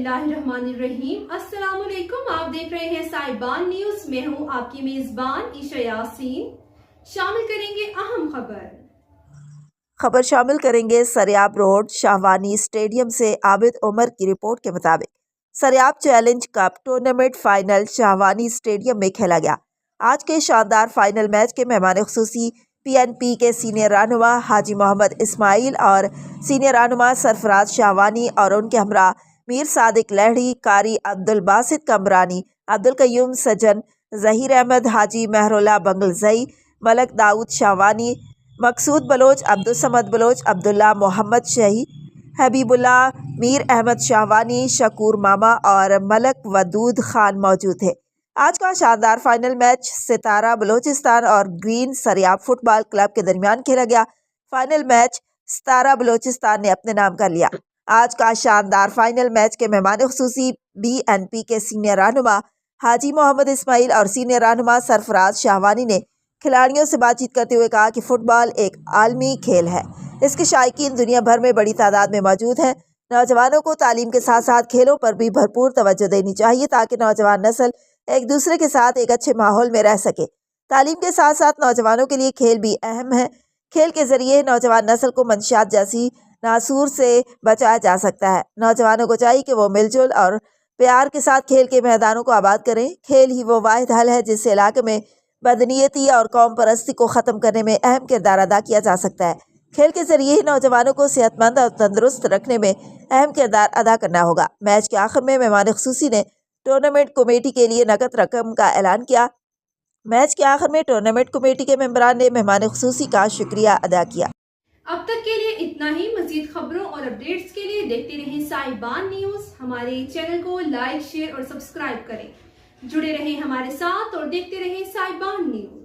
बिस्मिल्लाहिर्रहमानिर्रहीम। अस्सलाम वालेकुम। आप देख रहे हैं साहिबान न्यूज। मैं हूं आपकी मेजबान ईशा यासीन। शामिल करेंगे अहम खबर शामिल करेंगे सरियाब रोड शाहवानी स्टेडियम से आबिद उमर की रिपोर्ट के मुताबिक Sariab challenge cup tournament final Shahwani stadium में खेला गया। आज के शानदार फाइनल मैच के मेहमान खुसूसी PNP के सीनियर रहनुमा हाजी मोहम्मद इस्माइल और सीनियर रहनुमा सरफराज शाहवानी और उनके हमरा मीर सादिक लहड़ी, कारी अब्दुल बासित कमरानी, अब्दुल कयूम सजन, जहीर अहमद, हाजी महरुल्ला बंगलजई, मलक दाऊद शाहवानी, मकसूद बलोच, अब्दुल समद बलोच, अब्दुल्ला मोहम्मद शही, हबीबुल्ला, मीर अहमद शाहवानी, शकूर मामा और मलक वदूद खान मौजूद थे। आज का शानदार फाइनल मैच सितारा बलोचिस्तान और ग्रीन सरियाब फुटबॉल क्लब के दरमियान खेला गया। फाइनल मैच सितारा बलोचिस्तान ने अपने नाम कर लिया। आज का शानदार फाइनल मैच के मेहमान खुसूसी BNP के सीनियर रहनुमा हाजी मोहम्मद इस्माइल और सीनियर रहनुमा सरफराज शाहवानी ने खिलाड़ियों से बातचीत करते हुए कहा कि फुटबॉल एक आलमी खेल है। इसके शायकीन दुनिया भर में बड़ी तादाद में मौजूद हैं। नौजवानों को तालीम के साथ साथ खेलों पर भी भरपूर तवज्जो देनी चाहिए ताकि नौजवान नस्ल एक दूसरे के साथ एक अच्छे माहौल में रह सके। तालीम के साथ साथ नौजवानों के लिए खेल भी अहम है। खेल के जरिए नौजवान नस्ल को मंशियात जैसी नासूर से बचाया जा सकता है। नौजवानों को चाहिए कि वो मिलजुल और प्यार के साथ खेल के मैदानों को आबाद करें। खेल ही वो वाहिद हल है जिससे इलाके में बदनीयती और कौम परस्ती को ख़त्म करने में अहम किरदार अदा किया जा सकता है। खेल के जरिए ही नौजवानों को सेहतमंद और तंदुरुस्त रखने में अहम किरदार अदा करना होगा। मैच के आखिर में मेहमान खुसूसी ने टूर्नामेंट कमेटी के लिए नकद रकम का ऐलान किया। मैच के आखिर में टूर्नामेंट कमेटी के मेंबरान ने मेहमान खुसूसी का शुक्रिया अदा किया। अब तक के लिए इतना ही। मजीद खबरों और अपडेट्स के लिए देखते रहें साहिबान न्यूज। हमारे चैनल को लाइक, शेयर और सब्सक्राइब करें। जुड़े रहें हमारे साथ और देखते रहें साहिबान न्यूज।